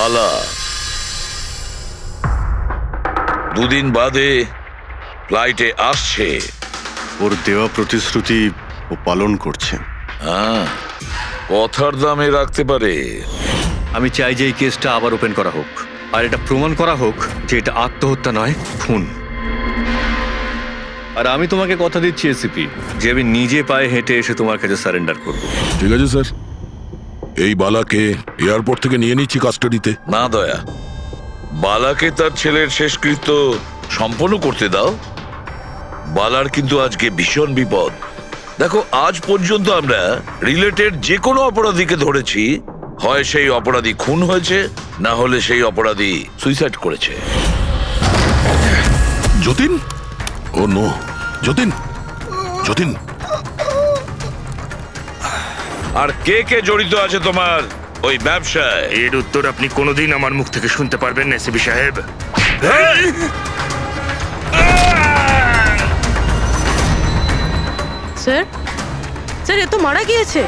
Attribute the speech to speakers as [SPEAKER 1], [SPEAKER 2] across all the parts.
[SPEAKER 1] বালা 2 দিন বাদে ফ্লাইটে আসছে।
[SPEAKER 2] ওর দেওয়া প্রতিশ্রুতি ও পালন করছে।
[SPEAKER 1] হ্যাঁ, কথার দামে রাখতে পারে।
[SPEAKER 3] আমি চাই যে এই কেসটা আবার ওপেন করা হোক, আর এটা প্রমাণ করা হোক যে এটা আত্মহত্যা নয়, খুন। আর আমি তোমাকে কথা দিচ্ছি এসিপি, যে আমি নিজে পায়ে হেঁটে এসে তোমার কাছে সারেন্ডার করব।
[SPEAKER 4] ঠিক আছে স্যার, এই বালাকে এয়ারপোর্ট থেকে নিয়ে নিচ্ছি কাস্টাডিতে।
[SPEAKER 1] না দয়া, বালাকে তার ছেলের শেষকৃত্য সম্পন্ন করতে দাও। বালার কিন্তু আজকে ভীষণ বিপদ। দেখো, আজ পর্যন্ত আমরা রিলেটেড যে কোনো অপরাধীকে ধরেছি, হয় সেই অপরাধী খুন হয়েছে, না হলে সেই অপরাধী সুইসাইড করেছে।
[SPEAKER 4] যতীন? ও নো, যতীন, যতীন।
[SPEAKER 1] আর কে কে জড়িত আছে তোমার ওই ব্যবসায়?
[SPEAKER 5] এর উত্তর আপনি কোনোদিন আমার মুখ থেকে শুনতে পারবেন না এসপি সাহেব।
[SPEAKER 6] স্যার, স্যার, এ তো মারা গিয়েছে।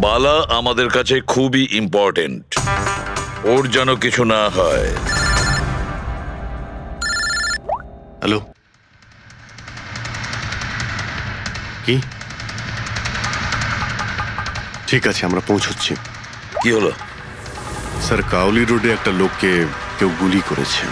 [SPEAKER 1] বালা আমাদের কাছে খুবই ইম্পর্টেন্ট, ওর যেন কিছু না হয়।
[SPEAKER 2] হ্যালো, কি? ঠিক আছে, আমরা পৌঁছচ্ছি।
[SPEAKER 1] কি হলো?
[SPEAKER 2] স্যার, কাউলি রোডে একটা লোককে কেউ গুলি করেছে।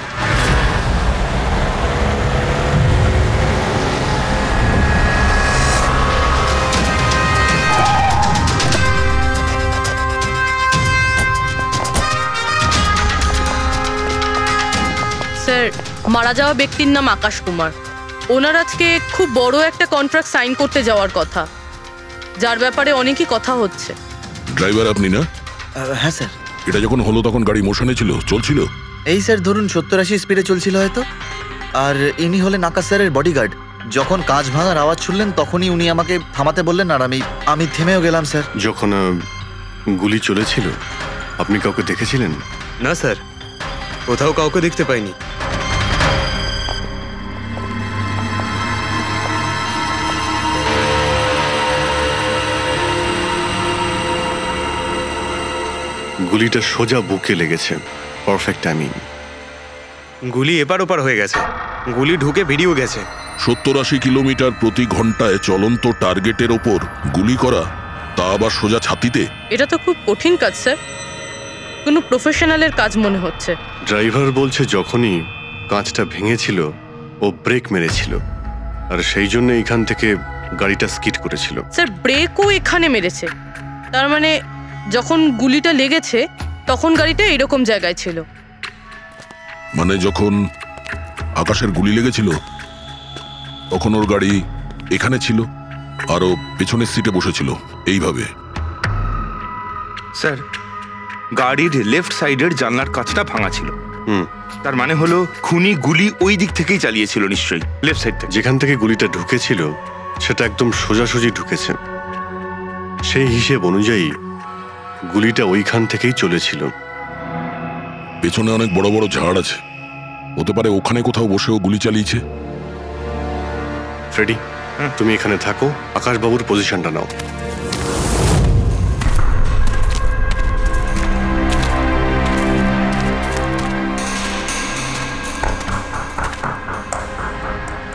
[SPEAKER 6] স্যার, মারা যাওয়া ব্যক্তির নাম আকাশ কুমার। ওনার আজকে খুব বড় একটা কন্ট্রাক্ট সাইন করতে যাওয়ার কথা, যার ব্যাপারে অনেকই কথা হচ্ছে।
[SPEAKER 4] ড্রাইভার আপনি না?
[SPEAKER 7] হ্যাঁ স্যার।
[SPEAKER 4] এটা যখন হলো তখন গাড়ি মোশনে ছিল, চলছিল?
[SPEAKER 7] এই স্যার ধরুন 70-80 স্পিডে চলছিল হয়তো। আর ইনি হলেন আকাশ স্যারের বডিগার্ড। যখন কাঁচ ভাঙার আওয়াজ শুনলেন তখনই উনি আমাকে থামাতে বললেন, আর আমি থেমেও গেলাম স্যার।
[SPEAKER 2] যখন গুলি চলেছিল আপনি কাউকে দেখেছিলেন?
[SPEAKER 8] না স্যার, কোথাও কাউকে দেখতে পাইনি।
[SPEAKER 2] গুলিটা সোজা বুকে লেগেছে, পারফেক্ট টাইমিং।
[SPEAKER 8] গুলি এপার ওপার হয়ে গেছে, গুলি ঢুকে বেরিয়েও গেছে।
[SPEAKER 4] 70-80 কিলোমিটার প্রতি ঘন্টায় চলন্ত টার্গেটের ওপর গুলি করা, তা আবার সোজা ছাতিতে।
[SPEAKER 6] এটা তো খুব কঠিন কাজ স্যার, কোনো প্রফেশনালের কাজ মনে হচ্ছে।
[SPEAKER 2] ড্রাইভার বলছে যখনই কাঁচটা ভেঙেছিল ও ব্রেক মেরেছিল, আর সেই জন্য এখান থেকে গাড়িটা স্কিড করেছিল।
[SPEAKER 6] স্যার, ব্রেকও এখানে মেরেছে, তার মানে যখন গুলিটা লেগেছে তখন গাড়িটা এরকম জায়গায় ছিল।
[SPEAKER 4] মানে যখন আকাশের গুলি লেগেছিল তখন ওর গাড়ি এখানে ছিল, আর ও পেছনের সিটে বসেছিল এইভাবে।
[SPEAKER 5] স্যার, গাড়ির লেফট সাইডের জানলার কাঁচটা ভাঙা ছিল। তার মানে হলো খুনি গুলি ওই দিক থেকেই চালিয়েছিল, নিশ্চয়ই লেফট সাইড থেকে।
[SPEAKER 2] যেখান থেকে গুলিটা ঢুকেছিল সেটা একদম সোজাসুজি ঢুকেছে। সেই হিসেব অনুযায়ী গুলিটা ওইখান থেকেই চলেছিল।
[SPEAKER 4] পেছনে অনেক বড় বড় ঝাড় আছে, হতে পারে ওখানে কোথাও বসেও গুলি চালিয়েছে।
[SPEAKER 2] ফ্রেডি, তুমি এখানে থাকো, আকাশবাবুর পজিশনটা নাও।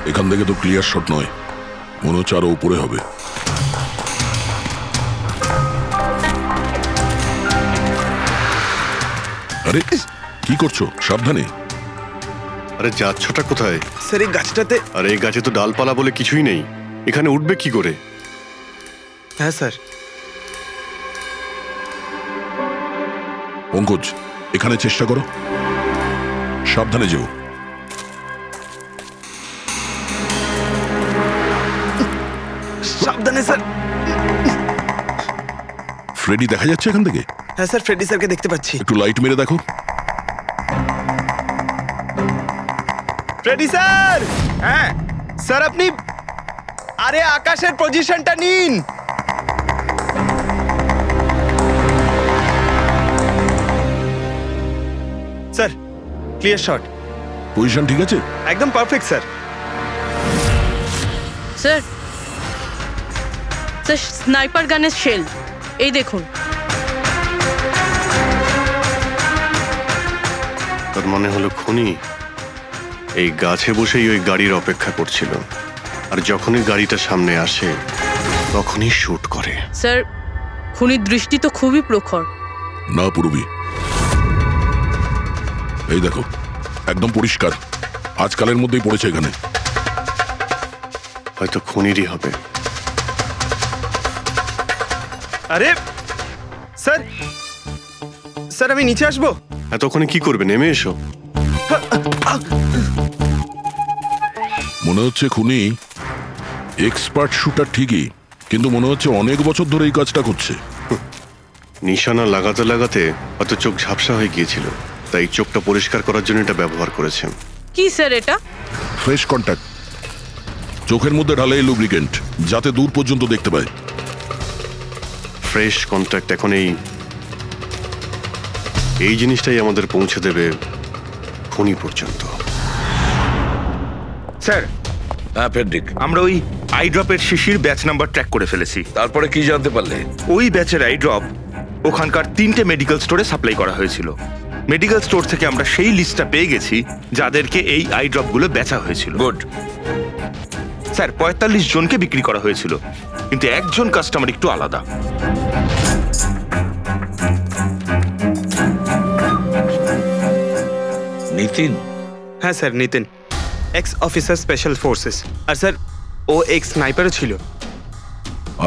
[SPEAKER 4] এখান থেকে তো ক্লিয়ার শট নয়, মনে হচ্ছে আরো উপরে হবে। আরে কি করছো? সাবধানে।
[SPEAKER 2] আরে যাচ্ছটা কোথায়?
[SPEAKER 8] স্যার, এই গাছটাতে।
[SPEAKER 2] আরে এই গাছে তো ডালপালা বলে কিছুই নেই, এখানে উঠবে কি করে?
[SPEAKER 8] হ্যাঁ স্যার।
[SPEAKER 4] পঙ্কজ, এখানে চেষ্টা করো, সাবধানে যেও।
[SPEAKER 8] সাবধানে স্যার।
[SPEAKER 4] ফ্রেডি দেখা যাচ্ছে এখান থেকে?
[SPEAKER 8] হ্যাঁ স্যার, ফ্রেডি স্যারকে দেখতে পাচ্ছি।
[SPEAKER 4] একটু লাইট মেরে দেখো।
[SPEAKER 8] Freddie sir! হ্যাঁ স্যার, আপনি আরে আকাশের পজিশনটা নিন। Sir, clear shot.
[SPEAKER 4] পজিশন ঠিক আছে?
[SPEAKER 8] একদম perfect sir.
[SPEAKER 6] Sir, sir sniper গানের শেল এই দেখুন।
[SPEAKER 2] তার মানে হলো খুনি এই গাছে বসেই ওই গাড়ির অপেক্ষা করছিল, আর যখনই গাড়িটা সামনে আসে তখনই শুট করে।
[SPEAKER 6] স্যার খুনির দৃষ্টি তো খুবই প্রখর।
[SPEAKER 4] না পূর্বী, এই দেখো একদম পরিষ্কার, আজকালের মধ্যেই পড়েছে এখানে।
[SPEAKER 2] হয়তো খুনিরই হবে।
[SPEAKER 8] আরে স্যার, স্যার আমি নিচে আসবো?
[SPEAKER 2] এতক্ষণে কি করবে, নেমে এসো।
[SPEAKER 4] মনে হচ্ছে খুনি এক্সপার্ট শুটার ঠিকই, কিন্তু মনে হচ্ছে অনেক বছর ধরে এই কাজটা করছে।
[SPEAKER 2] নিশানা লাগাতে লাগাতে হয়তো চোখ ঝাপসা হয়ে গিয়েছিল, তাই চোখটা পরিষ্কার করার জন্য এটা ব্যবহার করেছেন।
[SPEAKER 6] কি স্যার এটা?
[SPEAKER 4] ফ্রেশ কন্ট্যাক্ট, চোখের মধ্যে ঢালে এই লুব্রিকেন্ট যাতে দূর পর্যন্ত দেখতে পায়।
[SPEAKER 2] ফ্রেশ কন্ট্যাক্ট এখন এই জিনিসটাই আমাদের পৌঁছে দেবে খুনি পর্যন্ত।
[SPEAKER 5] স্যার
[SPEAKER 1] হ্যাঁ পেন্ডিক,
[SPEAKER 5] আমরা ওই আই ড্রপের শিশির ব্যাচ নাম্বার ট্র্যাক করে ফেলেছি।
[SPEAKER 1] তারপরে কি জানতে পারলে?
[SPEAKER 5] ওই ব্যাচের আই ড্রপ ওখানকার 3টে মেডিকেল স্টোরে সাপ্লাই করা হয়েছিল। মেডিকেল স্টোর থেকে আমরা সেই লিস্টটা পেয়ে গেছি যাদেরকে এই আই ড্রপগুলো বেচা হয়েছিল।
[SPEAKER 1] গুড।
[SPEAKER 5] স্যার 45 জনকে বিক্রি করা হয়েছিল, কিন্তু একজন কাস্টমার একটু আলাদা।
[SPEAKER 1] নিতিন?
[SPEAKER 8] হ্যাঁ sir, Nitin, ex officer special forces. আর স্যার ও এক্স স্নাইপারও ছিল।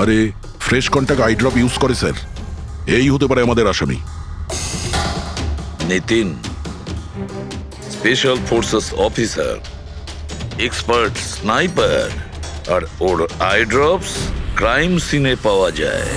[SPEAKER 4] আরে fresh contact eye drop use করে স্যার, এই হতে পারে আমাদের আসামি।
[SPEAKER 1] Nitin special forces officer, expert sniper, আর ওর আই ড্রপস ক্রাইম সিনে পাওয়া যায়।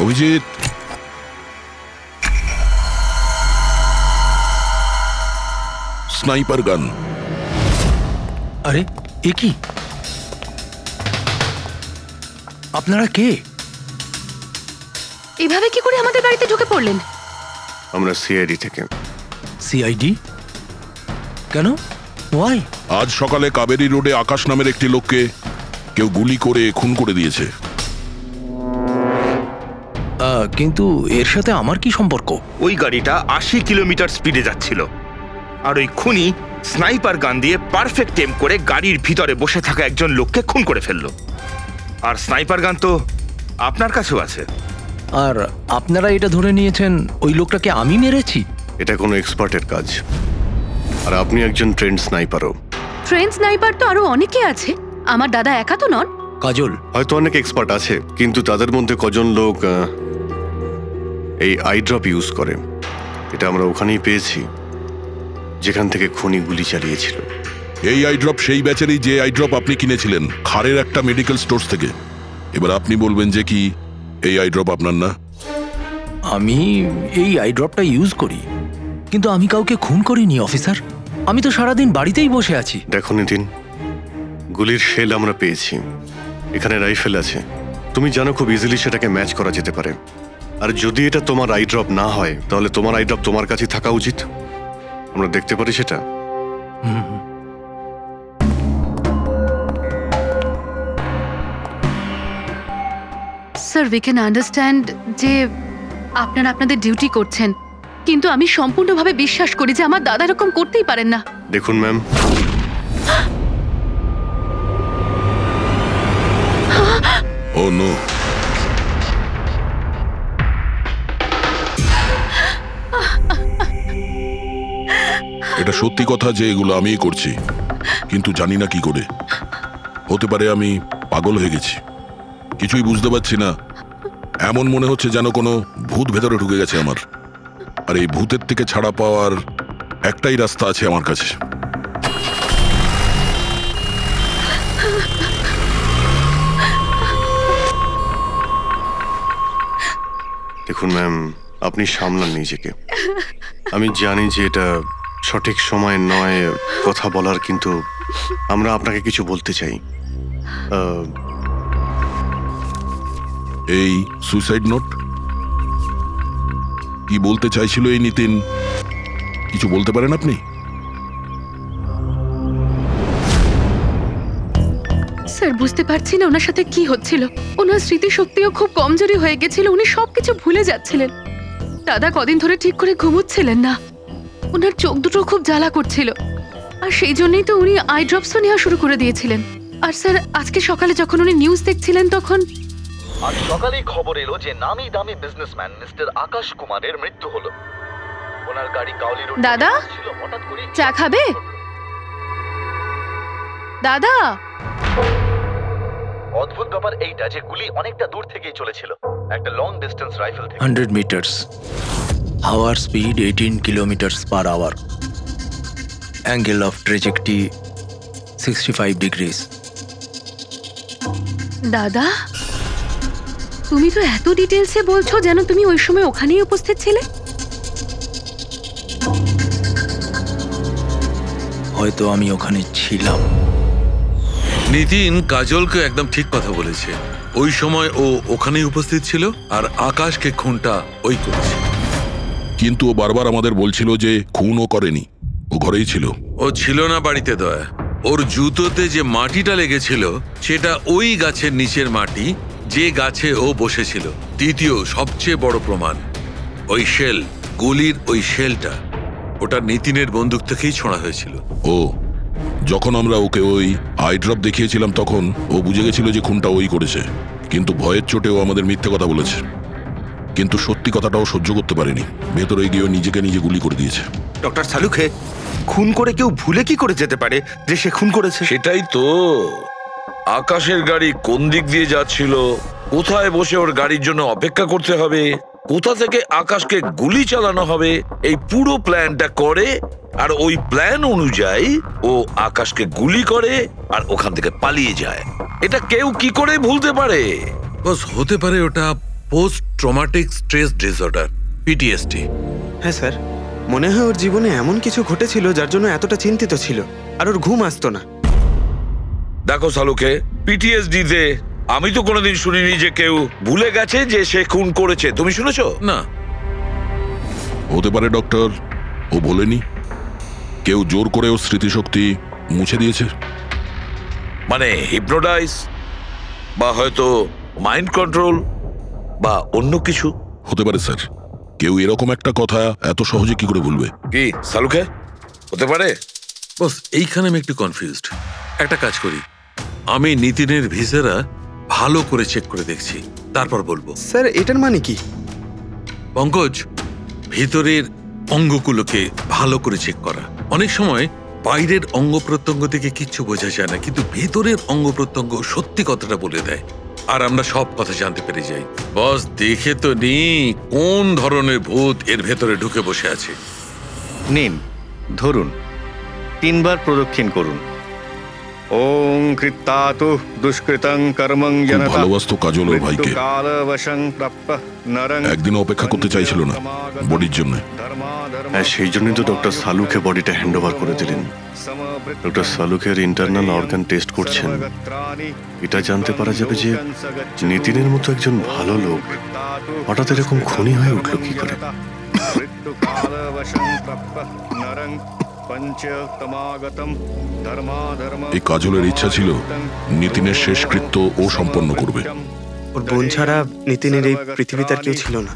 [SPEAKER 4] অভিজিৎ, স্নাইপার গান।
[SPEAKER 9] আরে এ কি? আপনারা কে?
[SPEAKER 10] এভাবে কি করে আমাদের বাড়িতে ঢুকে পড়লেন?
[SPEAKER 2] আমরা সিআইডি থেকে।
[SPEAKER 9] সিআইডি? কেন? ওয়াই?
[SPEAKER 4] আজ সকালে কাবেরী রোডে আকাশ নামের একটি লোককে কেউ গুলি করে খুন করে দিয়েছে।
[SPEAKER 9] কিন্তু এর সাথে আমার কি সম্পর্ক?
[SPEAKER 5] ওই গাড়িটা 80 কিলোমিটার স্পিডে যাচ্ছিল, আর ওই খুনি স্নাইপার গান দিয়ে পারফেক্ট এম করে গাড়ির ভিতরে বসে থাকা একজন লোককে খুন করে ফেললো। আর স্নাইপার গান তো আপনার কাছেও আছে।
[SPEAKER 9] আর আপনারা এটা ধরে নিয়েছেন ওই লোকটাকে আমি মেরেছি?
[SPEAKER 2] এটা কোনো এক্সপার্টের কাজ, আর আপনি একজন ট্রেন্ড স্নাইপারও।
[SPEAKER 10] ট্রেন স্নাইপার তো আরো অনেকে আছে, আমার দাদা একা তো নন।
[SPEAKER 9] কাজল?
[SPEAKER 2] হয়তো অনেক এক্সপার্ট আছে, কিন্তু তাদের মধ্যে কজন লোক এই আই ড্রপ ইউজ করে এটা আমরা ওখানেই পেয়েছি যেখান থেকে খুনি গুলি চালিয়েছিল।
[SPEAKER 4] এই আই ড্রপ সেই ব্যাচেরই যে আই ড্রপ আপনি কিনেছিলেন খারের একটা মেডিকেল স্টোর থেকে। এবার আপনি বলবেন যে কি এই আই ড্রপ আপনার না?
[SPEAKER 9] আমি এই আই ড্রপটা ইউজ করি, কিন্তু আমি কাউকে খুন করিনি অফিসার। আমি তো সারাদিন বাড়িতেই বসে আছি।
[SPEAKER 2] দেখো নিতিন, গুলির শেল আমরা পেয়েছি, এখানে রাইফেল আছে। তুমি জানো খুব ইজিলি সেটাকে ম্যাচ করা যেতে পারে। আর যদি এটা তোমার আই ড্রপ না হয় তাহলে তোমার আই ড্রপ তোমার কাছে থাকা উচিত। আমরা দেখতে পারি সেটা।
[SPEAKER 10] স্যার উই ক্যান আন্ডারস্ট্যান্ড যে আপনারা আপনাদের ডিউটি করছেন, কিন্তু আমি সম্পূর্ণভাবে বিশ্বাস করি যে আমার দাদা এরকম করতেই পারেন না।
[SPEAKER 2] দেখুন ম্যাম,
[SPEAKER 4] ও নো, এটা সত্যি কথা যে এগুলো আমিই করছি, কিন্তু জানি না কি করে। হতে পারে আমি পাগল হয়ে গেছি, কিছুই বুঝতে পারছি না। এমন মনে হচ্ছে যেন কোনো ভূত ভেতরে ঢুকে গেছে আমার, আর এই ভূতের থেকে ছাড়া পাওয়ার একটাই রাস্তা আছে আমার কাছে।
[SPEAKER 2] দেখুন ম্যাম, আপনি সামলান নিজেকে। আমি জানি যে এটা সঠিক সময় নয় কথা বলার, কিন্তু আমরা আপনাকে কিছু বলতে চাই।
[SPEAKER 4] এই সুইসাইড নোট কি বলতে চাইছিল এই নিতিন? কিছু বলতে পারেন আপনি?
[SPEAKER 10] স্যার বুঝতে পারছি না ওনার সাথে কি হচ্ছিল। ওনার স্মৃতিশক্তিও খুব কমজোরি হয়ে গেছিল, উনি সবকিছু ভুলে যাচ্ছিলেন। দাদা কদিন ধরে ঠিক করে ঘুমোচ্ছিলেন না, ওনার চোখ দুটো খুব জ্বালা করছিল, আর সেই জন্যই তো উনি আই ড্রপসও নেওয়া শুরু করে দিয়েছিলেন। আর স্যার আজকে সকালে যখন উনি নিউজ দেখছিলেন তখন
[SPEAKER 7] আজ সকালেই খবর এলো যে নামি দামি বিজনেসম্যান মিস্টার আকাশ কুমারের মৃত্যু হলো। ওনার গাড়ি কাউলি রোড
[SPEAKER 10] দাদা
[SPEAKER 7] ছিল, হঠাৎ করে
[SPEAKER 10] চা খাবে? দাদা
[SPEAKER 7] অদ্ভুত ব্যাপার এইটা যে গুলি অনেকটা দূর থেকেই চলেছিল, একটা লং ডিস্টেন্স রাইফেল থেকে।
[SPEAKER 9] 100 মিটার্স, হাওয়ার speed 18 kilometres per hour, angle of trajectory 65 degrees.
[SPEAKER 10] দাদা তুমি তো এত ডিটেলসে বলছো যেন তুমি ওই সময় ওখানেই উপস্থিত ছিলে।
[SPEAKER 9] হয়তো আমি ওখানে ছিলাম।
[SPEAKER 11] নিতিন কাজলকে একদম ঠিক কথা বলেছে। ওই সময় ও ওখানেই উপস্থিত ছিল, আর আকাশকে খুনটা ওই করেছে।
[SPEAKER 4] কিন্তু ও বারবার আমাদের বলছিল যে খুনও করেনি, ও ঘরেই ছিল।
[SPEAKER 11] ও ছিল না বাড়িতে দয়া। ওর জুতোতে যে মাটিটা লেগেছিল সেটা ওই গাছের নিচের মাটি যে গাছে ও বসেছিল। দ্বিতীয় সবচেয়ে বড় প্রমাণ, ওই শেল, গুলির ওই শেলটা, ওটা নিতিনের বন্দুক থেকেই ছোঁড়া হয়েছিল।
[SPEAKER 4] ও যখন আমরা ওকে ওই আই ড্রপ দেখিয়েছিলাম তখন ও বুঝে গেছিল যে খুনটা ওই করেছে, কিন্তু ভয়ের চোটে ও আমাদের মিথ্যে কথা বলেছে। কিন্তু সত্যি কথাটাও সহ্য করতে পারেনি, ভেতরে গিয়ে নিজেকে নিজে গুলি করে দিয়েছে।
[SPEAKER 5] ডক্টর সালুখে, খুন করে কেউ ভুলে কি করে যেতে পারে যে সে খুন করেছে?
[SPEAKER 1] সেটাই তো, আকাশের গাড়ি কোন দিক দিয়ে যাচ্ছিল, কোথায় বসে ওর গাড়ির জন্য অপেক্ষা করতে হবে, কোথা থেকে আকাশকে গুলি চালানো হবে, এই পুরো প্ল্যানটা করে, আর ওই প্ল্যান অনুযায়ী ও আকাশকে গুলি করে আর ওখান থেকে পালিয়ে যায়। এটা কেউ কি করে ভুলতে পারে?
[SPEAKER 11] বস, হতে পারে ওটা post traumatic stress disorder, PTSD.
[SPEAKER 8] হ্যাঁ স্যার, মনে হয় ওর জীবনে এমন কিছু ঘটেছিল যার জন্য এতটা চিন্তিত ছিল, আর ওর ঘুম আসতো না।
[SPEAKER 1] দেখো সালুকে, পিটিএসডি তে আমি তো কোনোদিন শুনিনি যে কেউ ভুলে গেছে যে সে খুন করেছে। তুমি শুনেছো?
[SPEAKER 11] না।
[SPEAKER 4] হতে পারে ডক্টর ও বলেনি, কেউ জোর করে ওর স্মৃতিশক্তি মুছে দিয়েছে।
[SPEAKER 1] মানে হিপনোটাইজ, বা হয়তো মাইন্ড কন্ট্রোল, বা অন্য কিছু।
[SPEAKER 4] হতে পারে স্যার, কেউ এরকম একটা কথা এত সহজে কি করে ভুলবে?
[SPEAKER 1] কি সালুকে, হতে পারে?
[SPEAKER 11] বস, এইখানে আমি একটু কনফিউজড। একটা কাজ করি, আমি নিতিনের ভিসেরা ভালো করে চেক করে দেখছি, তারপর বলবো।
[SPEAKER 8] স্যার এটার মানে কি?
[SPEAKER 11] পঙ্কজ, ভিতরের অঙ্গগুলোকে ভালো করে চেক করা। অনেক সময় বাইরের অঙ্গ প্রত্যঙ্গ থেকে কিচ্ছু বোঝা যায় না, কিন্তু ভেতরের অঙ্গ প্রত্যঙ্গ সত্যি কথাটা বলে দেয়, আর আমরা সব কথা জানতে পেরে যাই। বস, দেখে তো নি কোন ধরনের ভূত এর ভেতরে ঢুকে বসে আছে।
[SPEAKER 3] নিন, ধরুন, 3 বার প্রদক্ষিণ করুন। ওং কৃত্তাতু দুষ্কৃতং কর্মং জনতা।
[SPEAKER 4] ভালোবাসতো কাজল ওর ভাইকে, একদিন অপেক্ষা করতে চাইছিল না বডির জন্য।
[SPEAKER 2] হ্যাঁ, সেই জন্যই তো ডক্টর সালুকে বডিটা হ্যান্ড ওভার করে দিলেন। ডক্টর সালুকের ইন্টারনাল অর্গান টেস্ট করছেন, এটা জানতে পারা যাবে যে নিতিনের মতো একজন ভালো লোক হঠাৎ এরকম খুনি হয়ে উঠল কি করে।
[SPEAKER 4] এই কাজলের ইচ্ছা ছিল নিতিনের শেষকৃত্য ও সম্পন্ন করবে।
[SPEAKER 8] ওর বোন ছাড়া নিতিনের এই পৃথিবীতে আর কেউ ছিল না।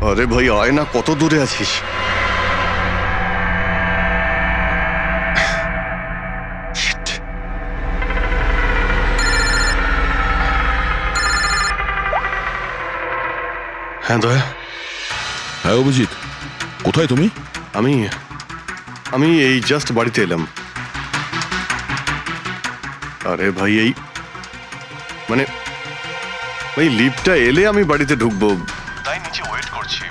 [SPEAKER 2] আরে ভাই আয় না, কত দূরে আছিস? হ্যাঁ দয়া।
[SPEAKER 4] হ্যাঁ অভিজিৎ, কোথায় তুমি?
[SPEAKER 2] আমি আমি এই জাস্ট বাড়িতে এলাম। আরে ভাই এই মানে ভাই লিফটটা এলে আমি বাড়িতে ঢুকবো, তাই নিচে ওয়েট করছি।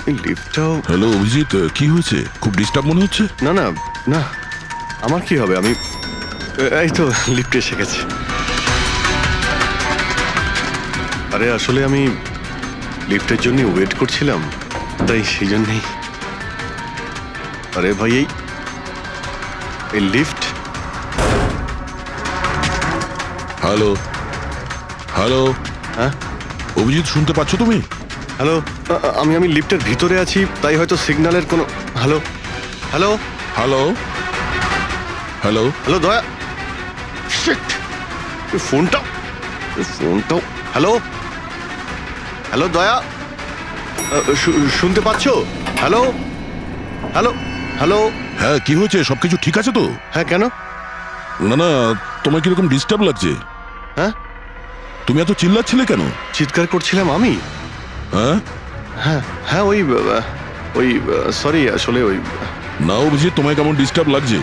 [SPEAKER 2] এই লিফটটাও।
[SPEAKER 4] হ্যালো অভিজিৎ, কি হয়েছে? খুব ডিস্টার্ব মনে হচ্ছে।
[SPEAKER 2] না না না, আমার কি হবে, আমি এই তো লিফটে এসে গেছে। আরে আসলে আমি লিফটের জন্য ওয়েট করছিলাম, তাই সেই জন্যই। আরে ভাই এই লিফট।
[SPEAKER 4] হ্যালো হ্যালো,
[SPEAKER 2] হ্যাঁ
[SPEAKER 4] অভিজিৎ শুনতে পাচ্ছ তুমি?
[SPEAKER 2] হ্যালো, আমি লিফটের ভিতরে আছি, তাই হয়তো সিগন্যালের কোনো। Hello hello
[SPEAKER 4] hello hello
[SPEAKER 2] hello দয়া, শিট, ফোনটাও। হ্যালো হ্যালো দয়া, শুনতে পাচ্ছো? Hello hello hello.
[SPEAKER 4] হ্যাঁ কি হয়েছে? সবকিছু ঠিক আছে তো?
[SPEAKER 2] হ্যাঁ কেন?
[SPEAKER 4] না না, তোমার কিরকম ডিস্টার্ব লাগছে?
[SPEAKER 2] হ্যাঁ
[SPEAKER 4] তুমি এত চিল্লাচ্ছিলে কেন?
[SPEAKER 2] চিৎকার করছিলাম আমি?
[SPEAKER 4] হ্যাঁ
[SPEAKER 2] হ্যাঁ হ্যাঁ ওই সরি, আসলে ওই।
[SPEAKER 4] না অভিজিৎ, তোমায় কেমন ডিস্টার্ব লাগছে?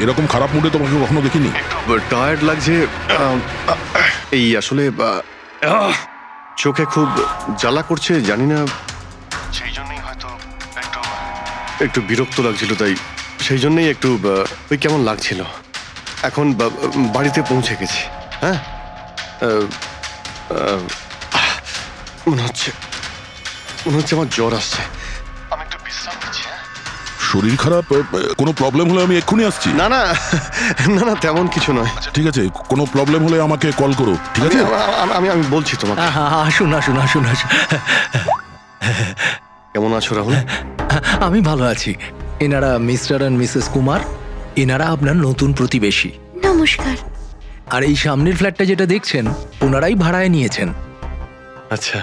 [SPEAKER 4] এরকম খারাপ মুডে তোমাকে কখনো দেখিনি।
[SPEAKER 2] টায়ার্ড লাগছে এই, আসলে চোখে খুব জ্বালা করছে, জানি না, সেই জন্যই হয়তো একটু বিরক্ত লাগছিল, তাই সেই জন্যই একটু ওই কেমন লাগছিল। এখন বাড়িতে পৌঁছে গেছি। হ্যাঁ মনে হচ্ছে আমার জ্বর আসছে, আমি একটু বিশ্রাম নিচ্ছি।
[SPEAKER 4] শরীর খারাপ? কোনো প্রবলেম হলে আমি এক্ষুনি আসছি।
[SPEAKER 2] না না না না, তেমন কিছু নয়।
[SPEAKER 4] ঠিক আছে, কোনো প্রবলেম হলে আমাকে কল করো, ঠিক আছে?
[SPEAKER 2] আমি বলছি তোমাকে।
[SPEAKER 9] আসুন আসুন আসুন আসুন।
[SPEAKER 2] কেমন আছো রাহুল?
[SPEAKER 9] আমি ভালো আছি। এনারা মিস্টার অ্যান্ড মিসেস কুমার, এনারা আপনার নতুন প্রতিবেশী।
[SPEAKER 10] নমস্কার।
[SPEAKER 9] আর এই সামনের ফ্ল্যাটটা যেটা দেখছেন, ওনারাই ভাড়ায় নিয়েছেন।
[SPEAKER 2] আচ্ছা,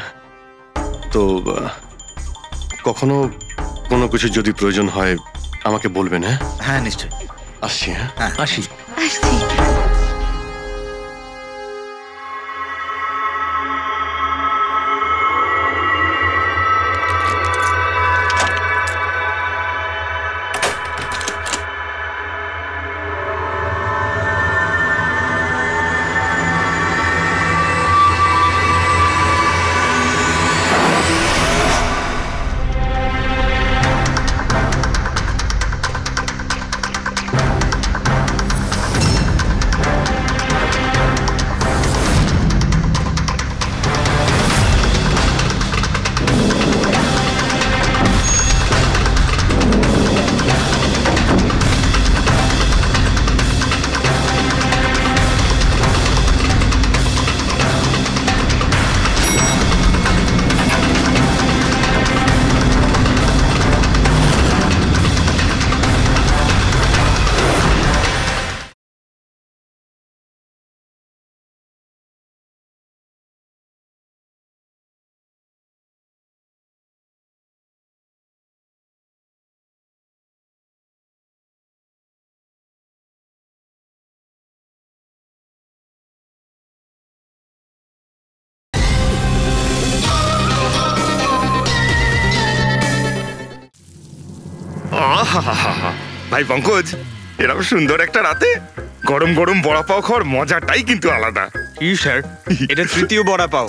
[SPEAKER 2] তো কখনো কোনো কিছু যদি প্রয়োজন হয় আমাকে বলবেন। হ্যাঁ
[SPEAKER 7] হ্যাঁ নিশ্চয়ই।
[SPEAKER 2] আসছি। হ্যাঁ
[SPEAKER 9] আসি।
[SPEAKER 10] আসছি।
[SPEAKER 5] ভাই পঙ্কজ, এরকম সুন্দর একটা রাতে গরম গরম বড়া পাও খাওয়ার মজাটাই কিন্তু আলাদা।
[SPEAKER 8] স্যার, এটা তৃতীয় বড়া পাও,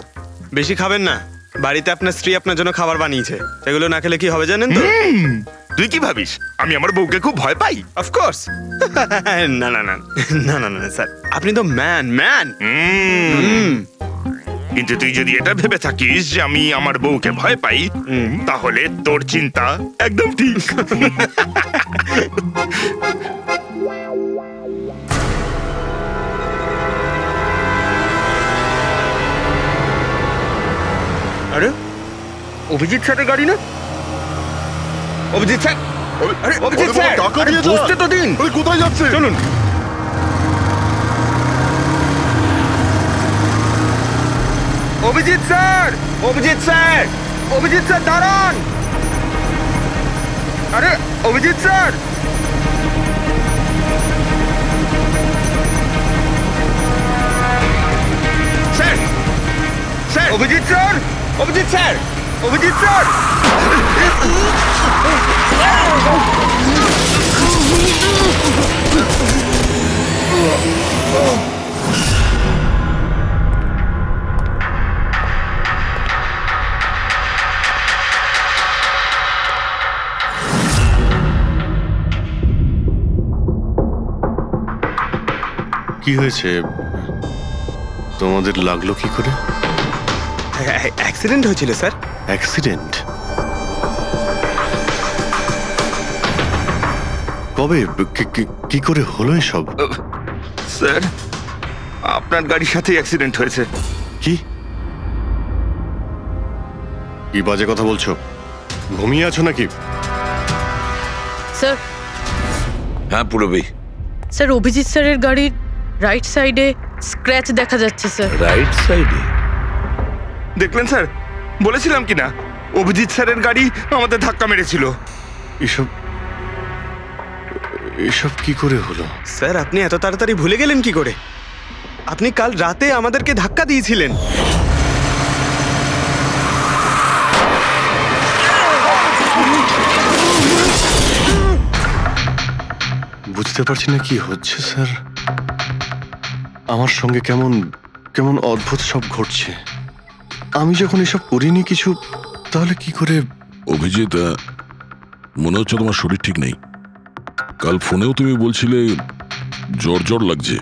[SPEAKER 8] বেশি খাবেন না। বাড়িতে আপনার স্ত্রী আপনার জন্য খাবার বানিয়েছে, এগুলো না খেলে কি হবে জানেন তো?
[SPEAKER 5] তুই কি ভাবিস আমি আমার বউকে খুব ভয় পাই?
[SPEAKER 8] অফকোর্স। না না না না না না স্যার, আপনি তো ম্যান।
[SPEAKER 5] কিন্তু তুই যদি এটা ভেবে থাকিস যে আমি আমার বউকে ভয় পাই, তাহলে তোর চিন্তা একদম ঠিক। আরে অভিজিৎ স্যারের গাড়ি না? অভিজিৎ স্যার, আরে অভিজিৎ স্যার, বুঝতে তো দিন।
[SPEAKER 2] কোথায় যাচ্ছে?
[SPEAKER 5] চলুন। Abhijit sir, Abhijit sir, Abhijit sir দাঁড়ান! আরে Abhijit sir! Sir! Sir! Abhijit sir! Abhijit sir! Abhijit sir!
[SPEAKER 2] কি হয়েছে? তোমাদের লাগলো কি করে?
[SPEAKER 8] অ্যাক্সিডেন্ট হয়েছিল স্যার।
[SPEAKER 2] অ্যাক্সিডেন্ট? কবে? কি করে হলো এসব?
[SPEAKER 5] স্যার, আপনার গাড়ির সাথেই অ্যাক্সিডেন্ট হয়েছে।
[SPEAKER 2] কি কি বাজে কথা বলছো? ঘুমিয়ে আছো নাকি?
[SPEAKER 6] স্যার।
[SPEAKER 1] হ্যাঁ পুরবী।
[SPEAKER 6] স্যার, অভিজিৎ স্যারের গাড়ির রাইট সাইডে স্ক্র্যাচ দেখা যাচ্ছে স্যার।
[SPEAKER 1] রাইট সাইডে?
[SPEAKER 5] দেখলেন স্যার, বলেছিলাম কি না অভিজিৎ স্যারের গাড়ি আমাদের ধাক্কা মেরেছিল।
[SPEAKER 2] এসব এসব কি করে হলো?
[SPEAKER 8] স্যার, আপনি এত তাড়াতাড়ি ভুলে গেলেন কি করে? আপনি কাল রাতে আমাদেরকে ধাক্কা দিয়েছিলেন।
[SPEAKER 2] বুঝতে পারছি না কি হচ্ছে স্যার। আমার সঙ্গে কেমন কেমন অদ্ভুত সব ঘটছে। আমি যখন এসব করিনি কিছু, তাহলে কি করে?
[SPEAKER 4] অভিজিৎ, মনে হচ্ছে তোমার শরীর ঠিক নেই। কাল ফোনেও তুমি বলছিলে জ্বর জ্বর লাগছে।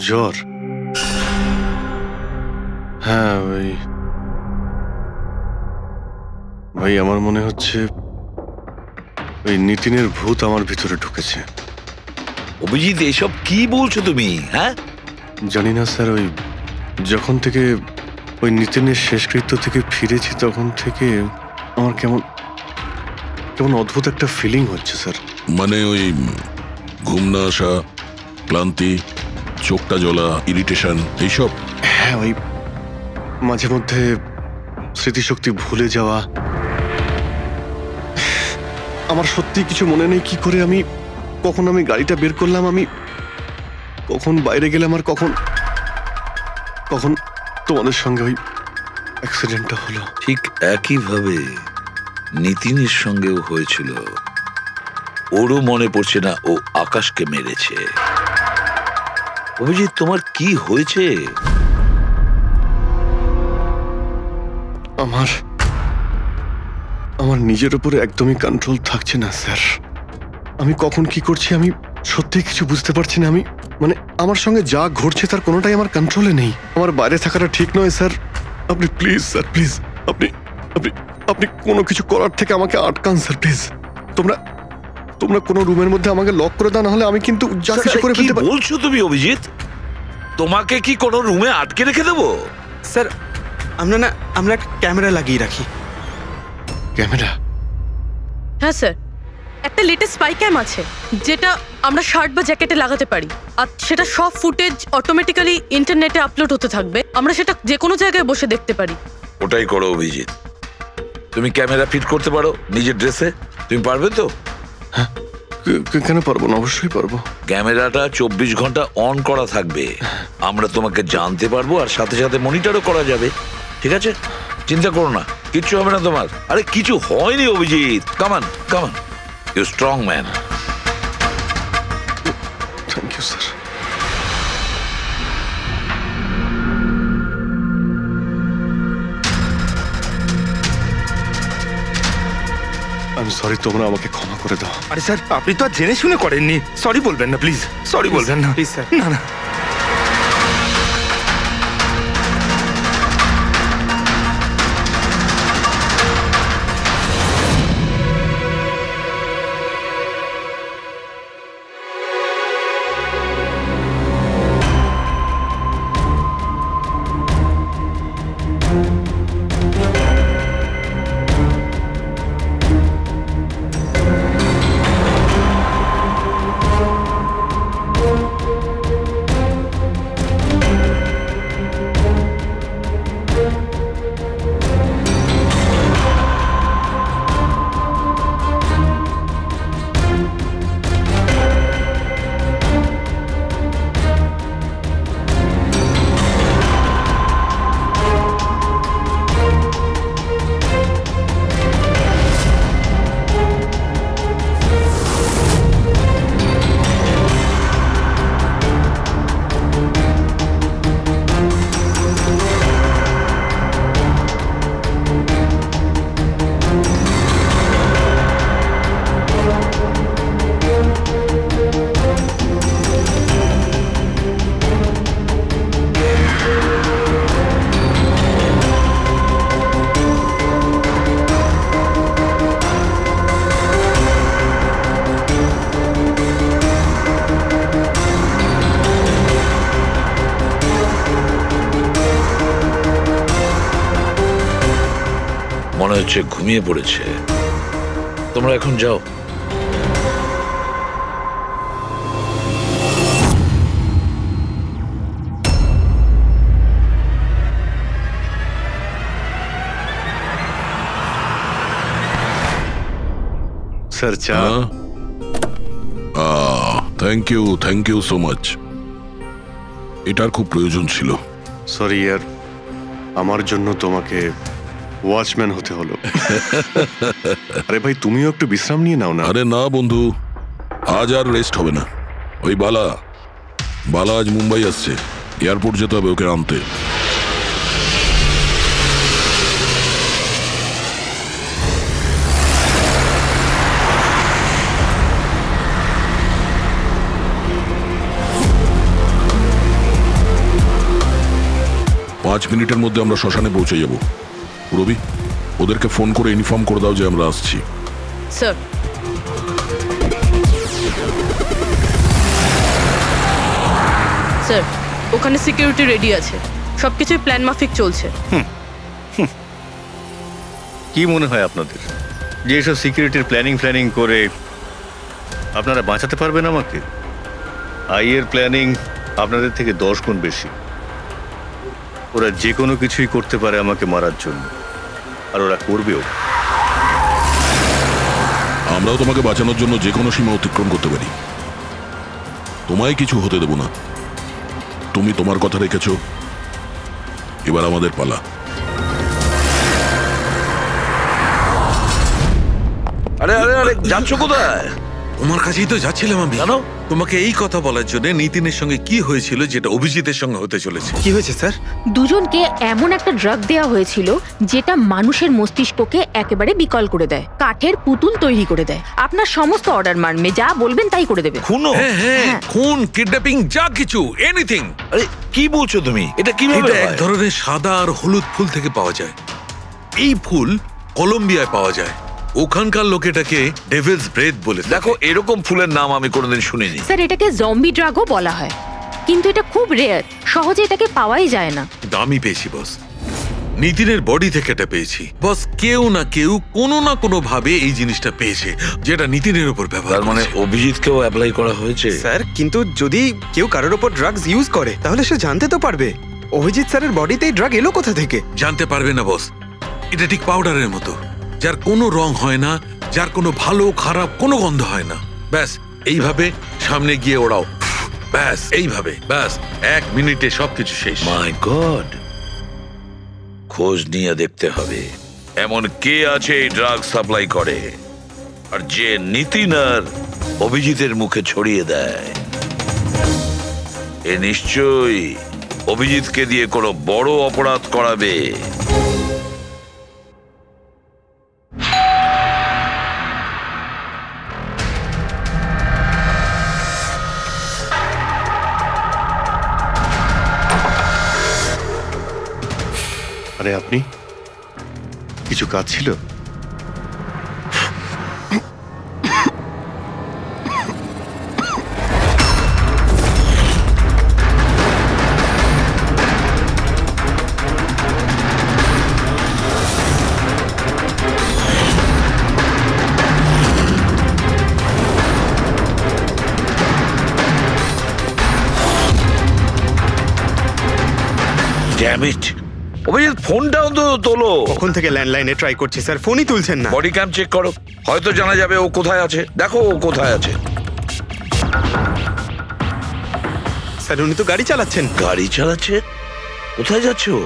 [SPEAKER 2] জ্বর? হ্যাঁ ভাই, আমার মনে হচ্ছে ওই নিতিনের ভূত আমার ভিতরে ঢুকেছে।
[SPEAKER 1] অভিজিৎ, এসব কি বলছো তুমি? হ্যাঁ,
[SPEAKER 2] জানি না স্যার, ওই যখন থেকে ওই নিতিনের শেষকৃত্য থেকে ফিরেছি তখন থেকে আমার কেমন কেমন অদ্ভুত একটা ফিলিং হচ্ছে স্যার।
[SPEAKER 4] মানে ওই ঘুম না আসা, ক্লান্তি, চোখটা জ্বলা, ইরিটেশন, এইসব?
[SPEAKER 2] হ্যাঁ, ওই মাঝে মধ্যে স্মৃতিশক্তি ভুলে যাওয়া। আমার সত্যি কিছু মনে নেই কি করে আমি কখন আমি গাড়িটা বের করলাম, আমি কখন বাইরে গেলাম, আর কখন কখন তোমাদের সঙ্গে ওই অ্যাক্সিডেন্টটা হলো।
[SPEAKER 1] ঠিক একইভাবে নিতিনের সঙ্গেও হয়েছিল। ওরও মনে পড়ছে না ও আকাশকে মেরেছে। অভিজিৎ, তোমার কি হয়েছে?
[SPEAKER 2] আমার নিজের উপরে একদমই কন্ট্রোল থাকছে না স্যার। আমি কখন কি করছি আমি সত্যি কিছু বুঝতে পারছি না। আমি মানে আমার সঙ্গে যা ঘটছে তার কোনোটাই আমার কন্ট্রোলে নেই। আমার বাইরে থাকাটা ঠিক নয় স্যার। আপনি প্লিজ স্যার, প্লিজ আপনি আপনি আপনি কোনো কিছু করার থেকে আমাকে আটকান স্যার, প্লিজ। তোমরা কোনো রুমের মধ্যে আমাকে লক করে দাও, না হলে আমি কিন্তু যা কিছু করে ফেলতে পারি।
[SPEAKER 1] বলছো তুমি অভিজিৎ? তোমাকে কি কোনো রুমে আটকে রেখে দেবো?
[SPEAKER 8] স্যার, আমরা একটা ক্যামেরা লাগিয়ে রাখি।
[SPEAKER 2] ক্যামেরা?
[SPEAKER 6] হ্যাঁ স্যার, একটা লেটেস্ট স্পাই ক্যাম আছে যেটা আমরা শার্ট বা জ্যাকেটে লাগাতে পারি, আর সেটা সব ফুটেজ অটোমেটিক্যালি ইন্টারনেটে আপলোড হতে থাকবে। আমরা সেটা যে কোনো জায়গায় বসে দেখতে পারি।
[SPEAKER 1] ওটাই করো অভিজিৎ। তুমি ক্যামেরা ফিট করতে পারো নিজের ড্রেসে? তুমি পারবে তো?
[SPEAKER 2] হ্যাঁ, কেন পারবো না, অবশ্যই পারবো।
[SPEAKER 1] ক্যামেরাটা 24 ঘন্টা অন করা থাকবে। আমরা তোমাকে জানতে পারবো, আর সাথে সাথে মনিটরও করা যাবে। ঠিক আছে, চিন্তা করো না, কিচ্ছু হবে না তোমার। আরে কিছু হয়নি Abhijit. Come on come on, you strong man.
[SPEAKER 2] Thank you sir. আমি সরি, তোমরা আমাকে ক্ষমা করে দাও।
[SPEAKER 5] আরে স্যার, আপনি তো আর জেনে শুনে করেননি। সরি বলবেন না প্লিজ, সরি বলবেন না
[SPEAKER 8] প্লিজ স্যার।
[SPEAKER 5] না না,
[SPEAKER 1] হচ্ছে ঘুমিয়ে পড়েছে। তোমরা এখন যাও।
[SPEAKER 2] স্যার চা।
[SPEAKER 4] Thank you so much. এটার খুব প্রয়োজন ছিল।
[SPEAKER 2] সরি ইয়ার, আমার জন্য তোমাকে ওয়াচম্যান হতে হলো। আরে ভাই, তুমিও একটু বিশ্রাম নিয়ে নাও না।
[SPEAKER 4] আরে না বন্ধু, আজ আর রেস্ট হবে না। ওই বালা আজ মুম্বাই আসছে, এয়ারপোর্ট যেতে হবে ওকে আনতে। পাঁচ মিনিটের মধ্যে আমরা শ্মশানে পৌঁছে যাব। রবি, ওদেরকে ফোন করে ইনফর্ম করে দাও যে আমরা আসছি।
[SPEAKER 6] স্যার, স্যার ওখানে সিকিউরিটি রেডি আছে, সবকিছু প্ল্যান মাফিক চলছে।
[SPEAKER 3] কি মনে হয় আপনাদের যে এসব সিকিউরিটির প্ল্যানিং করে আপনারা বাঁচাতে পারবেন আমাকে? আইয়ের প্ল্যানিং আপনাদের থেকে 10 গুণ বেশি। ওরা যে কোনো কিছুই করতে পারে আমাকে মারার জন্য, আর ওরা করবেও।
[SPEAKER 4] আমরাও তোমাকে বাঁচানোর জন্য যে কোনো সীমা অতিক্রম করতে পারি। তোমায় কিছু হতে দেব না। তুমি তোমার কথা রেখেছ, এবার আমাদের পালা।
[SPEAKER 1] আরে আরে আরে, যাচ্ছ কোথায়?
[SPEAKER 11] তোমার কাছেই তো যাচ্ছিলাম আমি।
[SPEAKER 1] জানো,
[SPEAKER 11] তোমাকে এই কথা বলার জন্য নিতিনের সঙ্গে কি হয়েছিল যেটা অভিজিতের সঙ্গে হতে চলেছে।
[SPEAKER 8] কি হয়েছে স্যার?
[SPEAKER 12] দুজনকে এমন একটা ড্রাগ দেওয়া হয়েছিল যেটা মানুষের মস্তিষ্ককে একেবারে বিকল করে দেয়, কাঠের পুতুল তৈরি করে দেয়। আপনার সমস্ত অর্ডার মানবে, যা বলবেন তাই করে দেবে।
[SPEAKER 1] খুন?
[SPEAKER 11] হ্যাঁ, খুন, কিডন্যাপিং, যা কিছু, এনিথিং।
[SPEAKER 1] আরে কি বলছো তুমি? এটা কিভাবে
[SPEAKER 11] এটা এক
[SPEAKER 1] হয়?
[SPEAKER 11] ধরনের সাদা আর হলুদ ফুল থেকে পাওয়া যায়। এই ফুল কলম্বিয়ায় পাওয়া যায়। ওখানকার লোক এটাকে ডেভিলস ব্রেথ বলে।
[SPEAKER 1] দেখো, এরকম ফুলের নাম আমি কোনোদিন শুনিনি।
[SPEAKER 12] স্যার, এটাকে জম্বি ড্রাগও বলা হয়, কিন্তু এটা খুব রেয়ার, সহজে এটাকে পাওয়াই যায় না।
[SPEAKER 11] দামি পেয়েছি বস, নিতিনের বডি থেকে এটা পেয়েছি বস। কেউ না কেউ কোনো না কোনো ভাবে এই জিনিসটা পেয়েছে যেটা নিতিনের উপর ব্যবহার।
[SPEAKER 1] তার মানে অভিজিৎকেও অ্যাপ্লাই করা হয়েছে।
[SPEAKER 8] স্যার, কিন্তু যদি কেউ কারোর উপর ড্রাগস ইউজ করে তাহলে সে জানতে তো পারবে অভিজিৎ স্যারের বডিতে এই ড্রাগ এলো কোথা থেকে।
[SPEAKER 11] জানতে পারবে না বস। এটা ঠিক পাউডারের মতো, যার কোনো রং হয় না, যার কোনো ভালো খারাপ কোনো গন্ধ হয় না। ব্যাস এইভাবে সামনে গিয়ে ওড়াও, ব্যাস এইভাবে, ব্যাস 1 মিনিটে সবকিছু শেষ।
[SPEAKER 1] মাই গড, খোঁজ নিয়ে দেখতে হবে এমন কে আছে এই ড্রাগ সাপ্লাই করে আর যে নিতিন আর অভিজিতের মুখে ছড়িয়ে দেয়। এ নিশ্চয়ই অভিজিৎকে দিয়ে কোনো বড় অপরাধ করাবে।
[SPEAKER 2] আরে আপনি, কিছু কাজ ছিল?
[SPEAKER 1] ড্যাম ইট, অভিজিৎ ফোনটা অন্তত তোলো।
[SPEAKER 8] কখন থেকে ল্যান্ডলাইনে ট্রাই করছি স্যার, ফোনই তুলছেন না।
[SPEAKER 1] বডি ক্যাম চেক করো, হয়তো জানা যাবে ও কোথায় আছে। দেখো ও কোথায় আছে।
[SPEAKER 8] স্যার, উনি তো গাড়ি চালাচ্ছেন।
[SPEAKER 1] গাড়ি চালাচ্ছে? কোথায় যাচ্ছে ও?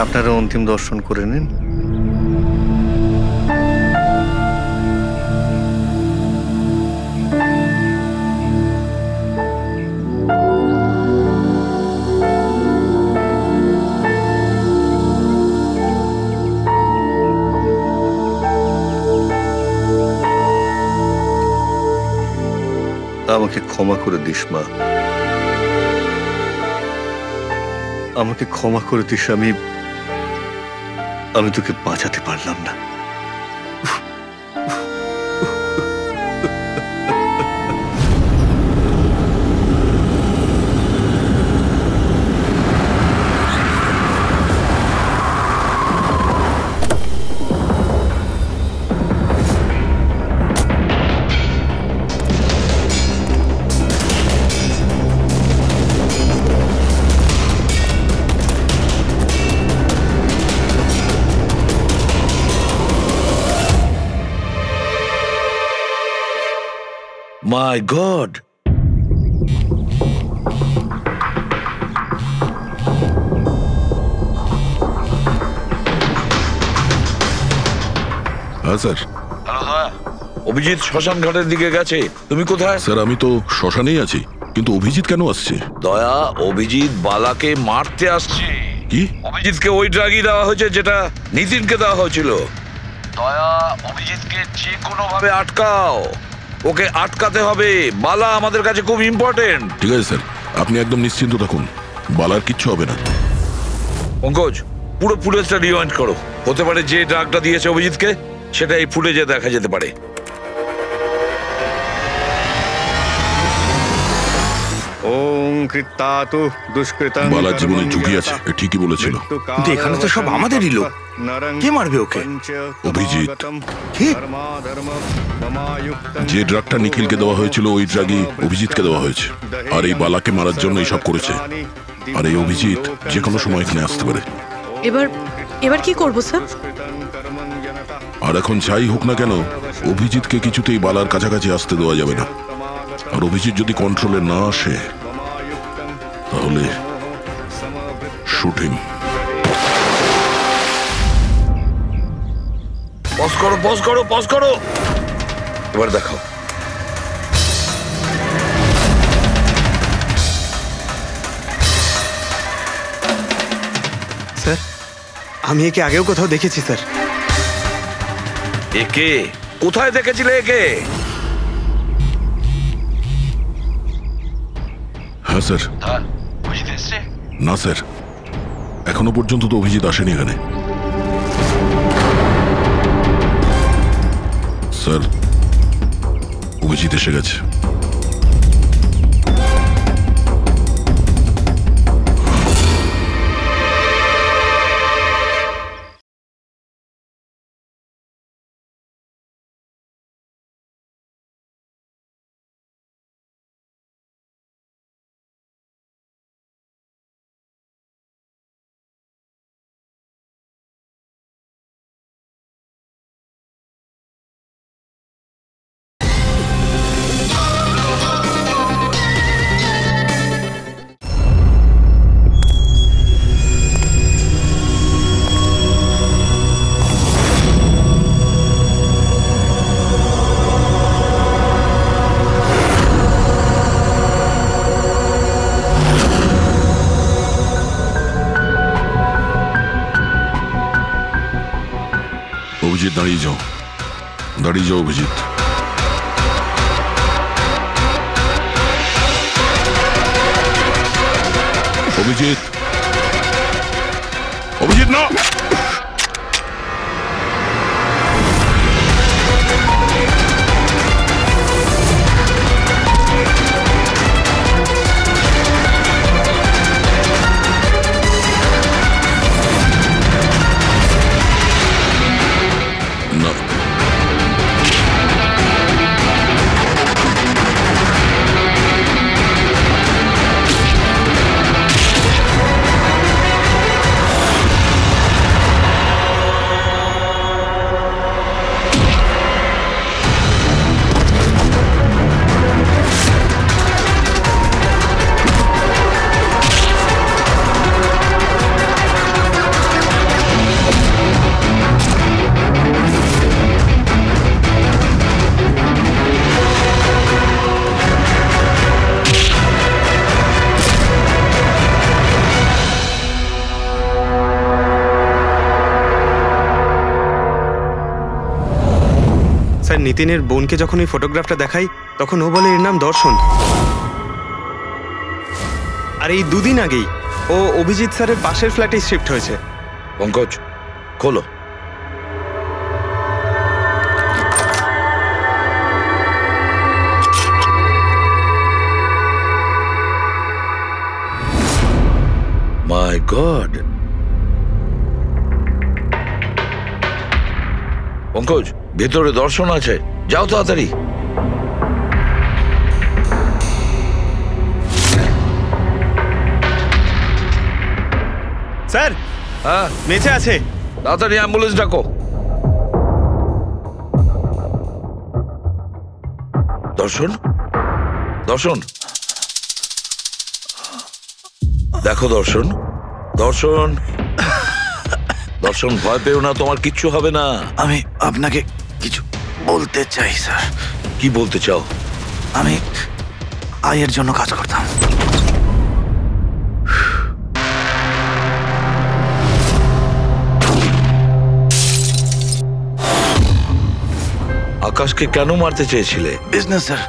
[SPEAKER 3] আপনারা অন্তিম দর্শন করে নিন। আমাকে ক্ষমা করে দিস মা, আমাকে ক্ষমা করে দিস। আমি তোকে বাঁচাতে পারলাম না।
[SPEAKER 1] মাই গড,
[SPEAKER 4] হ্যাঁ স্যার।
[SPEAKER 1] অভিজিৎ শ্মশান ঘাটের দিকে গেছে। তুমি কোথায়?
[SPEAKER 4] স্যার আমি তো শ্মশানেই আছি, কিন্তু অভিজিৎ কেন আসছে?
[SPEAKER 1] দয়া, অভিজিৎ বালাকে মারতে আসছে।
[SPEAKER 4] কি?
[SPEAKER 1] অভিজিৎকে ওই ড্রাগই দেওয়া হয়েছে যেটা নিতিনকে দেওয়া হয়েছিল। দয়া, অভিজিৎকে যে কোনো ভাবে আটকাও, ওকে আটকাতে হবে। বালা আমাদের কাছে খুব ইম্পর্টেন্ট।
[SPEAKER 4] ঠিক আছে স্যার, আপনি একদম নিশ্চিন্ত থাকুন, বালার কিচ্ছু হবে না।
[SPEAKER 1] পঙ্কজ, পুরো ফুটেজটা রিওয়াইন্ড করো। হতে পারে যে ড্রাগটা দিয়েছে অভিজিৎকে সেটা এই ফুটেজে দেখা যেতে পারে।
[SPEAKER 3] ওম কৃত্তাতু দুষ্কৃতং।
[SPEAKER 4] বালার জীবনে ঝুঁকি আছে, এ ঠিকই বলেছিল।
[SPEAKER 5] কিন্তু এখানে তো সব আমাদেরই লোক। কে মারবে ওকে?
[SPEAKER 4] অভিজিৎ।
[SPEAKER 5] কি?
[SPEAKER 4] যে ড্রাগটা নিখিলকে দেওয়া হয়েছিল ওই ড্রাগই অভিজিৎকে দেওয়া হয়েছে, আর এই বালাকে মারার জন্য এইসব করেছে। আর এই অভিজিৎ যে কোনো সময় এখানে আসতে পারে।
[SPEAKER 6] এবার কি করবো স্যার?
[SPEAKER 4] আর এখন যাই হোক না কেন, অভিজিৎকে কিছুতেই বালার কাছাকাছি আসতে দেওয়া যাবে না। আর অভিজিৎ যদি কন্ট্রোলে না আসে তাহলে শুটিং।
[SPEAKER 1] পজ করো, পজ করো, পজ করো। এবার দেখাও।
[SPEAKER 8] স্যার, আমি একে আগেও কোথাও দেখেছি স্যার।
[SPEAKER 1] একে কোথায় দেখেছিলে? একে?
[SPEAKER 4] হ্যাঁ স্যার। না স্যার, এখনো পর্যন্ত তো অভিজিৎ আসেনি এখানে। স্যার, অভিজিৎ এসে গেছে। অভিজিৎ দাঁড়িয়ে যাও, দাঁড়িয়ে যাও অভিজিৎ। অভিজিৎ, অভিজিৎ না।
[SPEAKER 8] স্যার, নিতিনের বোনকে যখন এই ফটোগ্রাফটা দেখাই তখন ও বলে এর নাম দর্শন। আর এই দুদিন আগেই ও অভিজিৎ স্যারের পাশের ফ্ল্যাটে শিফট হয়েছে।
[SPEAKER 1] পঙ্কজ, খোলো। মাই গড, পঙ্কজ ভেতরে দর্শন আছে, যাও তাড়াতাড়ি।
[SPEAKER 8] স্যার,
[SPEAKER 1] হ্যাঁ
[SPEAKER 8] বেঁচে আছে।
[SPEAKER 1] তাড়াতাড়ি অ্যাম্বুলেন্স ডাকো। দর্শন, দর্শন, দেখো দর্শন, দর্শন, দর্শন, ভয় পেও না, তোমার কিচ্ছু হবে না।
[SPEAKER 7] আমি আপনাকে কিছু বলতে চাই স্যার।
[SPEAKER 1] কি বলতে চাও?
[SPEAKER 7] আমি আয়ের জন্য কাজ করতাম।
[SPEAKER 1] আকাশকে কেন মারতে চেয়েছিলে?
[SPEAKER 7] বিজনেস স্যার,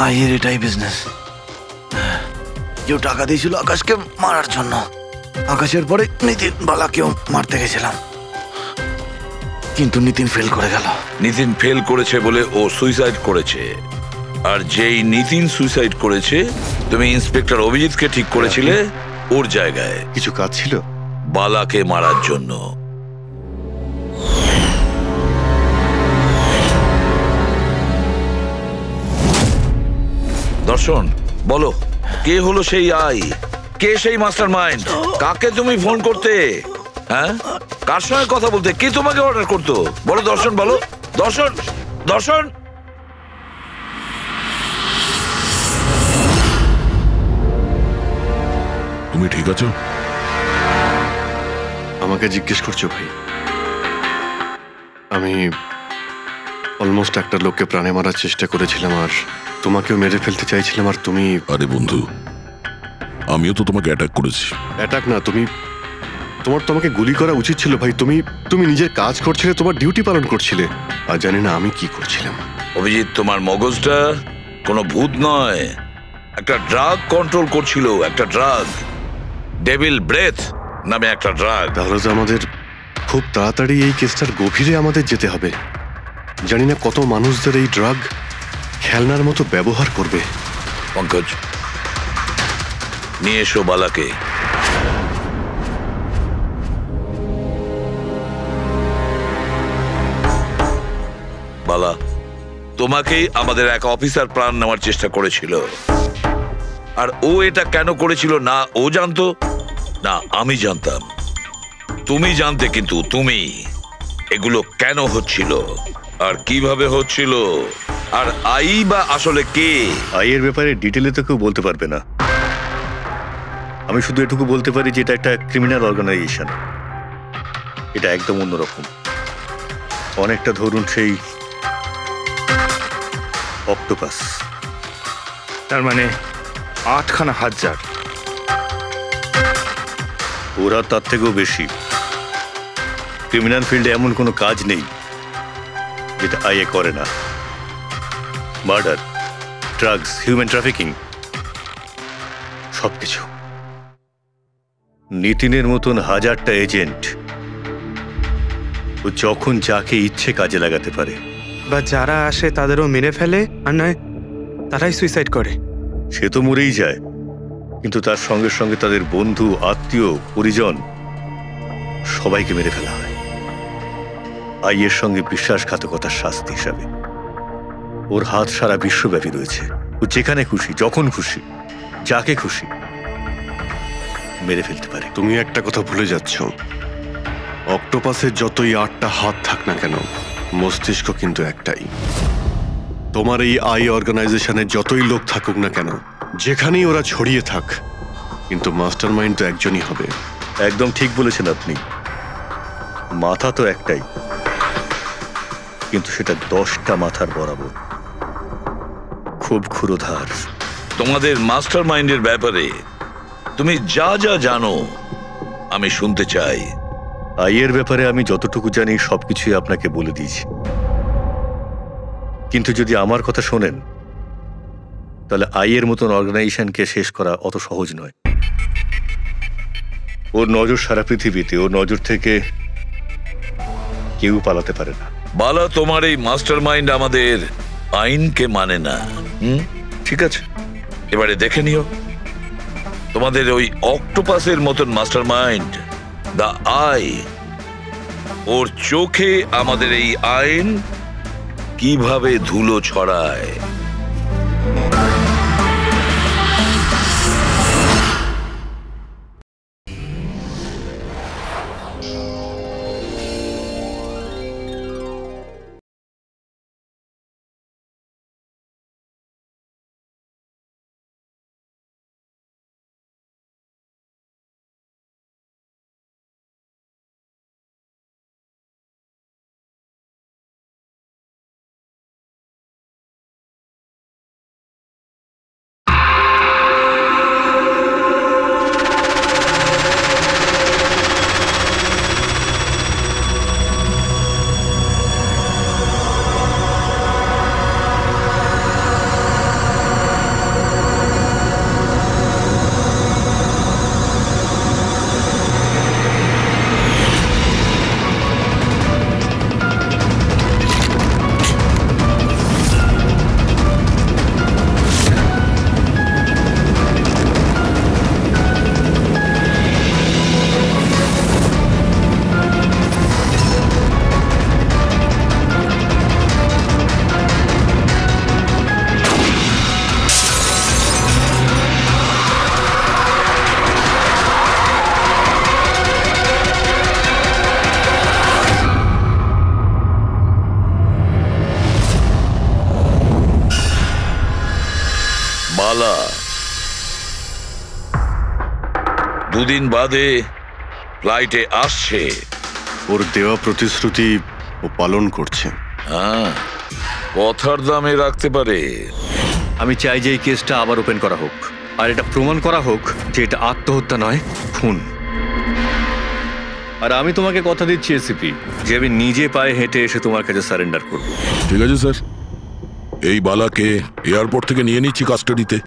[SPEAKER 7] আয়ের এটাই বিজনেস। কেউ টাকা দিয়েছিল আকাশকে মারার জন্য। আকাশের পরে নিতিন বালাকেও মারতে গেছিলাম, কিন্তু নিতিন ফেল করে গেল।
[SPEAKER 1] নিতিন ফেল করেছে বলে ও সুইসাইড করেছে, আর যেই নিতিন সুইসাইড করেছে তুমি ইন্সপেক্টর অভিজিৎকে ঠিক করেছিলে ওর জায়গায়।
[SPEAKER 2] কিছু কাজ ছিল
[SPEAKER 1] বালাকে মারার জন্য। দর্শন, বলো কে হলো সেই আই? কে সেই মাস্টার মাইন্ড? কাকে তুমি ফোন করতে? হ্যাঁ, কার সঙ্গে কথা বলতে? কে তোমাকে অর্ডার করতো? বলো দর্শন, বলো দর্শন, দর্শন।
[SPEAKER 4] তুমি ঠিক আছো?
[SPEAKER 2] আমাকে জিজ্ঞেস করছো ভাই? আমি অলমোস্ট একটা লোককে প্রাণে মারার চেষ্টা করেছিলাম, আর তোমাকেও মেরে ফেলতে চাইছিলাম, আর তুমি...
[SPEAKER 4] আরে বন্ধু, আমিও তো তোমাকে অ্যাটাক করেছি।
[SPEAKER 2] অ্যাটাক না, তোমাকে গুলি করা উচিত ছিল ভাই। তুমি নিজের কাজ করছিলে, তোমার ডিউটি পালন করছিলে, আর জানি না আমি কি করছিলাম।
[SPEAKER 1] অভিজিৎ, তোমার মগজটা কোনো ভূত নয়, একটা ড্রাগ কন্ট্রোল করছিল। একটা ড্রাগ, ডেভিল ব্রেথ নামে একটা ড্রাগ।
[SPEAKER 2] তাহলে তো আমাদের খুব তাড়াতাড়ি এই কেসটার গভীরে আমাদের যেতে হবে। জানি না কত মানুষদের এই ড্রাগ খেলনার মতো ব্যবহার করবে।
[SPEAKER 1] পঙ্কজ, নিয়ে এসো বালাকে। বালা, তোমাকেই আমাদের এক অফিসার প্রাণ নেওয়ার চেষ্টা করেছিল, আর ও এটা কেন করেছিল না ও জানতো না আমি জানতাম। তুমি জানতে, কিন্তু তুমি এগুলো কেন হচ্ছিল আর কিভাবে হচ্ছিল, আর আই বা আসলে কে?
[SPEAKER 3] আইয়ের ব্যাপারে ডিটেলে তো কেউ বলতে পারবে না। আমি শুধু এটুকু বলতে পারি যে এটা একটা ক্রিমিনাল অর্গানাইজেশন। এটা একদম অন্যরকম, অনেকটা ধরুন সেই অক্টোপাস।
[SPEAKER 5] তার মানে 8খানা হাজার।
[SPEAKER 3] ওরা তার থেকেও বেশি। ক্রিমিনাল ফিল্ডে এমন কোনো কাজ নেই যেটা আইএ করে না। মার্ডার, ড্রাগস, হিউম্যান ট্রাফিকিং, সবকিছু। নিতিনের মতন হাজারটা এজেন্ট, ও যখন যাকে ইচ্ছে কাজে লাগাতে পারে।
[SPEAKER 8] বা যারা আসে তাদেরও মেরে ফেলে, আর নয় তারাই সুইসাইড করে।
[SPEAKER 3] সে তো মরেই যায়, কিন্তু তার সঙ্গে সঙ্গে তাদের বন্ধু, আত্মীয়, পরিজন সবাইকে মেরে ফেলা হয় আইয়ের সঙ্গে বিশ্বাসঘাতকতার শাস্তি হিসাবে। ওর হাত সারা বিশ্বব্যাপী রয়েছে। ও যেখানে খুশি, যখন খুশি, যাকে খুশি মেরে ফেলতে পারে।
[SPEAKER 2] তুমি একটা কথা ভুলে যাচ্ছ, অক্টোপাসের যতই 8টা হাত থাক না কেন, মস্তিষ্ক কিন্তু একটাই। তোমার এই আই অর্গানাইজেশনের যতই লোক থাকুক না কেন, যেখানেই ওরা ছড়িয়ে থাক, কিন্তু মাস্টার মাইন্ড তো একজনই হবে।
[SPEAKER 3] একদম ঠিক বলেছেন আপনি। মাথা তো একটাই, কিন্তু সেটা 10টা মাথার বরাবর, খুব ক্ষুরোধার।
[SPEAKER 1] তোমাদের মাস্টার মাইন্ডের ব্যাপারে তুমি যা যা জানো আমি শুনতে চাই।
[SPEAKER 3] আইয়ের ব্যাপারে আমি যতটুকু জানি সবকিছুই আপনাকে বলে দিয়েছি, কিন্তু যদি আমার কথা শোনেন তাহলে আইয়ের মতন অর্গানাইজেশনকে শেষ করা অত সহজ নয়। ওর নজর সারা পৃথিবীতে, ওর নজর থেকে কেউ পালাতে পারে না।
[SPEAKER 1] বালা, তোমার এই মাস্টার মাইন্ড আমাদের আইনকে মানে না। ঠিক আছে, এবারে দেখে নিও তোমাদের ওই অক্টোপাসের মতন মাস্টার মাইন্ড, দা আই, ওর চোখে আমাদের এই আইন কিভাবে ধুলো ছড়ায়। বালা 2 দিন বাদে ফ্লাইটে আসছে।
[SPEAKER 2] ওর দেওয়া প্রতিশ্রুতি ও পালন করছে।
[SPEAKER 1] হ্যাঁ, কথার দামে রাখতে পারে।
[SPEAKER 3] আমি চাই যে এই কেসটা আবার ওপেন করা হোক, আর এটা প্রমাণ করা হোক যে এটা আত্মহত্যা নয়, খুন। আর আমি তোমাকে কথা দিচ্ছি এসিপি, যে আমি নিজে পায়ে হেঁটে এসে তোমার কাছে সারেন্ডার করব।
[SPEAKER 4] ঠিক আছে স্যার, এই বালাকে এয়ারপোর্ট থেকে নিয়ে নিচ্ছি কাস্টাডিতে।